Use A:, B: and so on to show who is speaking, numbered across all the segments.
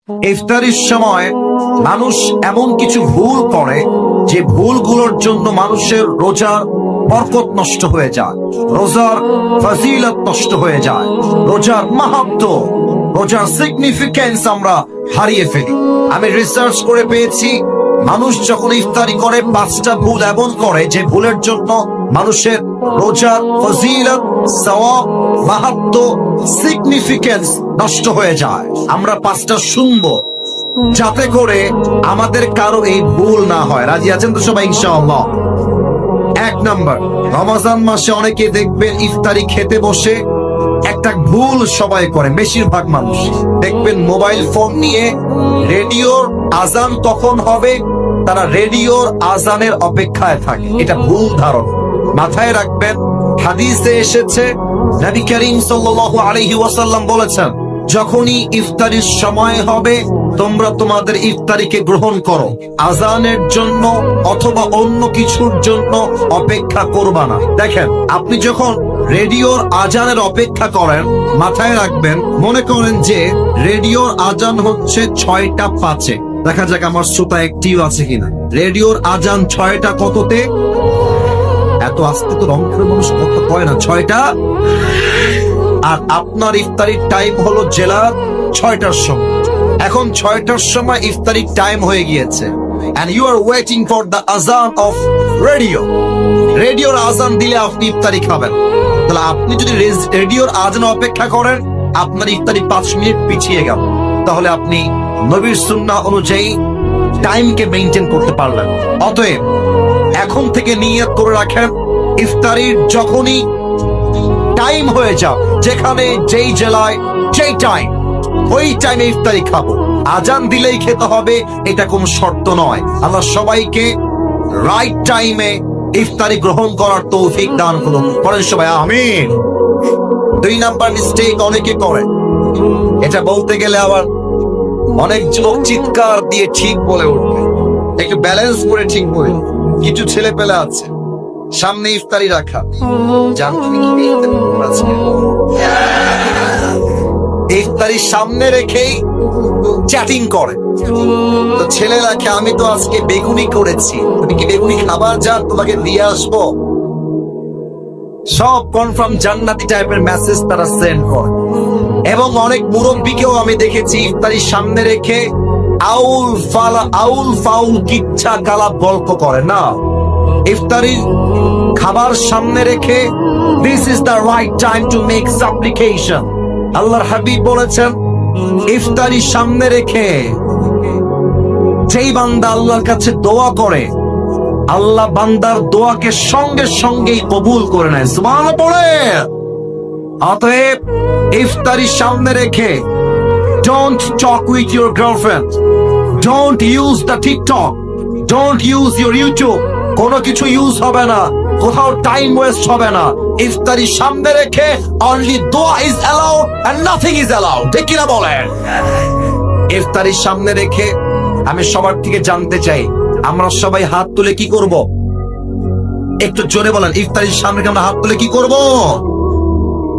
A: ইফতারির সময় মানুষ এমন কিছু ভুল করে যে ভুলগুলোর জন্য মানুষের রোজার বরকত নষ্ট হয়ে যায়, রোজার ফজিলত নষ্ট হয়ে যায়, রোজার মাহাত্ম্য, রোজার সিগনিফিকেন্স আমরা হারিয়ে ফেলি। আমি রিসার্চ করে পেয়েছি, মানুষ যখন ইফতারি করে 5টা ভুল এমন করে যে ভুলের জন্য মানুষের রোজার ফজিলত, সওয়াব, মাহাত্ম্য, সিগনিফিকেন্স নষ্ট হয়ে যায়। আমরা 5টা শুনবো যাতে করে আমাদের কারো এই ভুল না হয়। রাজি আছেন তো সবাই ইনশাআল্লাহ? 1 নাম্বার, রমজান মাসে অনেকে দেখবেন ইফতারি খেতে বসে একটা ভুল সবাই করে, বেশিরভাগ মানুষ দেখবেন মোবাইল ফোন নিয়ে রেডিওর আজান তখন হবে, তারা রেডিওর আজানের অপেক্ষায় থাকে। এটা ভুল ধারণা, মাথায় রাখবেন। হাদিসে এসেছে, নবী করিম সাল্লাল্লাহু আলাইহি ওয়াসাল্লাম বলেছেন, যখনই ইফতারির সময় হবে তোমরা তোমাদের ইফতারিকে গ্রহণ করো, আজানের জন্য অথবা অন্য কিছুর জন্য অপেক্ষা করবা না। দেখেন, আপনি যখন রেডিওর আজানের অপেক্ষা করেন, মাথায় রাখবেন, মনে করেন যে রেডিওর আজান হচ্ছে 6টা 5-এ। দেখা যাক আমার শ্রোতা একটিও আছে কিনা। রেডিওর আজান 6টা কততে? এত আস্তে তো রং করে মানুষ কত কয় না, 6টা। আর আপনার ইফতারির টাইম হলো জেলার 6টার সময়। এখন 6টার সময় ইফতারির টাইম হয়ে গিয়েছে, and you are waiting for the azan of radio. রেডিওর আজান দিলে আপনি ইফতারি খাবেন। তাহলে আপনি যদি রেডিওর আজান অপেক্ষা করেন, আপনার ইফতারি 5 মিনিট পিছিয়ে গেল। তাহলে আপনি নবীর সুন্নাহ অনুযায়ী টাইমকে মেইনটেইন করতে পারলেন। অতএব এখন থেকে নিয়ত করে রাখেন, ইফতারির যখনই টাইম হয়ে যাও, যেখানে যেই জেলায় যেই টাইম, ওই টাইমে ইফতারি খাবো। আজান দিলেই খেতে হবে এটা কোনো শর্ত নয়। আল্লাহ সবাইকে রাইট টাইমে ইফতারি গ্রহণ করার তৌফিক দান করুন। পড়েন সবাই আমিন। 2 নাম্বার মিস্টেক অনেকে করে, এটা বলতে গেলে আবার অনেক যুবক চিৎকার দিয়ে ঠিক বলে উঠবে, একটু ব্যালেন্স করে ঠিক বলে। কিছু ছেলে পেলে আছে সামনে ইফতারি রাখা, ইফতারি সামনে রেখেই চ্যাটিং করে। তো ছেলে রাখে, আমি তো আজকে বেগুনি করেছি, তুমি কি বেগুনি খাবার? যান, তোমাকে দিয়ে আসবো। সব কনফার্ম জান্নাতি টাইপের মেসেজ তারা সেন্ড করে। এবং অনেক মুরব্বীকেও আমি দেখেছি ইফতারি সামনে রেখে আউল ফাউল কিচ্ছা কালা গল্প করে। না, ইফতারি খাবার সামনে রেখে this is the right time to make সাপ্লিকেশন। আল্লাহর হাবিব বলেছেন, ইফতারি সামনে রেখে যেই বান্দা আল্লাহর কাছে দোয়া করে, আল্লাহ বান্দার দোয়াকে সঙ্গে সঙ্গেই কবুল করে নেয়। সুবহানাল্লাহ পড়ে। অতএব ইফতারি সামনে রেখে don't talk with your girlfriend, don't use the TikTok, don't use your YouTube. কোনো কিছু ইউজ হবে না, কোথাও টাইম ওয়েস্ট হবে না। ইফতারি সামনে রেখে অনলি দোয়া is allowed and nothing is allowed. ঠিক কিনা বলেন? ইফতারি সামনে রেখে আমি সবার থেকে জানতে চাই, আমরা সবাই হাত তুলে কি করব? একটু জোরে বলেন, ইফতারির সামনে রেখে আমরা হাত তুলে কি করব?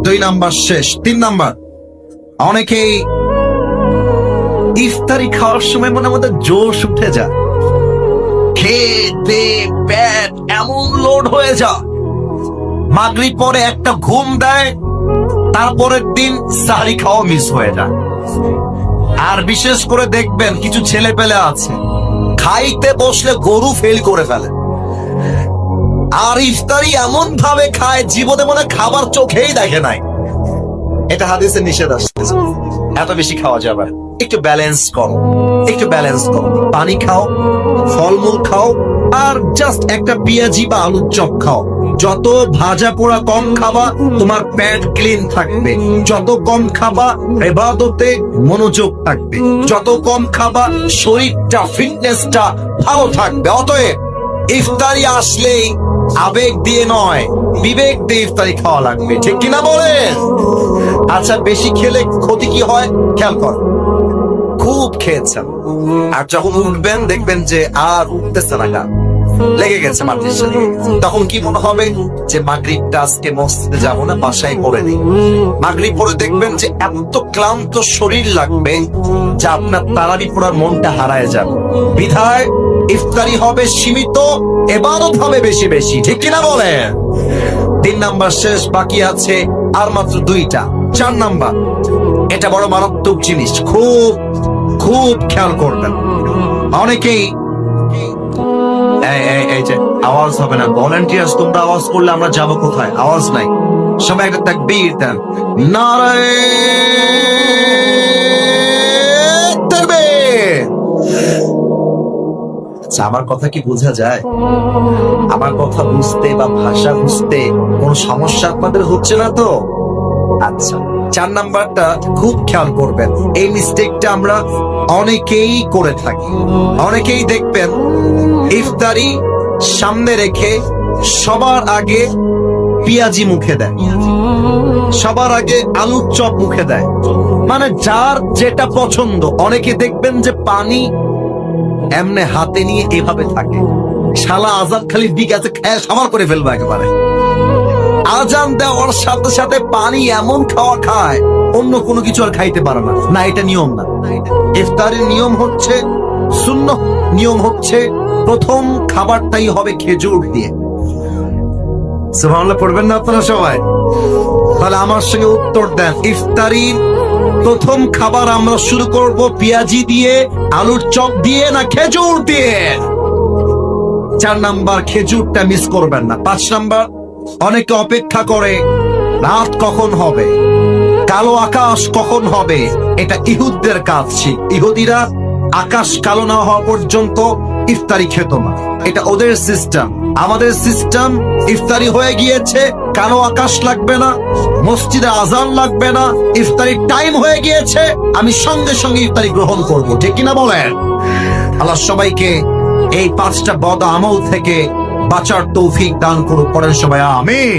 A: 2 নাম্বার শেষ। 3 নাম্বার, অনেকেই ইফতারি খাওয়ার সময় মনে মধ্যে জোশ উঠে যায়, খেতে পেট এমন লোড হয়ে যায়, মাগরিব পরে একটা ঘুম দেয়, তারপরের দিন সাহরি খাওয়া মিস হয়ে যায়। আর বিশেষ করে দেখবেন কিছু ছেলে পেলে আছে খাইতে বসলে গরু ফেল করে ফেলে, আর ইফতারি এমন ভাবে খায় জীবনে মনে খাবার চোখেই দেখে নাই। এটা হাদিসে নিষেধ আসছে, এত বেশি খাওয়া যাবে না। একটু ব্যালেন্স করো, একটু ব্যালেন্স করো। পানি খাও, ফলমূল খাও, আর জাস্ট একটা পেঁয়াজি বা আলুর চপ খাও। যত ভাজা পোড়া কম খাবা, তোমার পেট ক্লিন থাকবে। যত কম খাবা, ইবাদতে মনোযোগ থাকবে। যত কম খাবা, শরীরটা, ফিটনেসটা ভালো থাকবে। অতএব ইফতারি আসলেই আবেগ দিয়ে নয়, বিবেক দিয়ে ইফতারি খাওয়া লাগবে। ঠিক কিনা বলেন? আচ্ছা, বেশি খেলে ক্ষতি কি হয় খেয়াল কর। খুব খেয়েছেন আর যখন উঠবেন দেখবেন যে আর উঠতেছে না, লেগে গেছে মাদ্রাসা। তখন কি মনে হবে যে মাগরিবটা আজকে মসজিদে যাবো না, বাসায় পড়ে নেই। মাগরিব পড়ে দেখবেন যে এত ক্লান্ত শরীর লাগবে যা আপনার তারাবি পড়ার মনটা হারায় যাবে। বিধায় ইফতারি হবে সীমিত, ইবাদত হবে বেশি বেশি, ঠিক কিনা বলে? 3 নাম্বার শেষ, বাকি আছে আর মাত্র 2টা। 4 নাম্বার, এটা বড় মারাত্মক জিনিস, খুব খুব খেয়াল করবেন। অনেকেই এই যে আওয়াজ হবে না, ভলান্টিয়ার্স তোমরা আওয়াজ করলে আমরা যাব কোথায়? আওয়াজ নাই, সবাই একটা তাকবীর দেন, নারায়ে তাকবীর। আচ্ছা, আমার কথা কি বোঝা যায়? আমার কথা বুঝতে বা ভাষা বুঝতে কোন সমস্যা আপনাদের হচ্ছে না তো? আচ্ছা, 4 নাম্বারটা খুব খেয়াল করবেন। এই মিস্টেকটা আমরা অনেকেই করে থাকি। অনেকেই দেখবেন ইফতারি সামনে রেখে সবার আগে পেঁয়াজি মুখে দেয়, সবার আগে আলুর চপ মুখে দেয়, মানে যার যেটা পছন্দ। অনেকে দেখবেন যে পানি এমনে হাতে নিয়ে এভাবে থাকে, শালা আজাদ খালি বিকাতে খায় সামার করে ফেলবো একেবারে। আজান দেওয়ার সাথে সাথে পানি এমন খাওয়া খায়, অন্য কোনো কিছু আর খাইতে পারে না। না, এটা নিয়ম না। ইফতারের নিয়ম হচ্ছে, সুন্নাহ নিয়ম হচ্ছে, প্রথম খাবারটাই হবে খেজুর দিয়ে। সুবহানাল্লাহ পড়বেন না আপনারা সবাই? তাহলে আমার সঙ্গে উত্তর দেন, ইফতারির প্রথম খাবার আমরা শুরু করব পেঁয়াজি দিয়ে, আলুর চপ দিয়ে, না খেজুর দিয়ে? 4 নাম্বার, খেজুরটা মিস করবেন না। 5 নাম্বার, অনেকে অপেক্ষা করে রাত কখন হবে, কালো আকাশ কখন হবে। এটা ইহুদদের কাজ ছিল। ইহুদিরা আকাশ কালো না হওয়া পর্যন্ত ইফতারি খেত না, এটা ওদের সিস্টেম। আমাদের সিস্টেম, ইফতারি হয়ে গিয়েছে, কালো আকাশ লাগবে না, মসজিদে আজান লাগবে না, ইফতারির টাইম হয়ে গিয়েছে, আমি সঙ্গে সঙ্গে ইফতারি গ্রহণ করব, ঠিক কিনা বলেন? আল্লাহ সবাইকে এই 5টা বদ আমল থেকে বাঁচার তৌফিক দান করুক। পড়েন সবাই আমিন।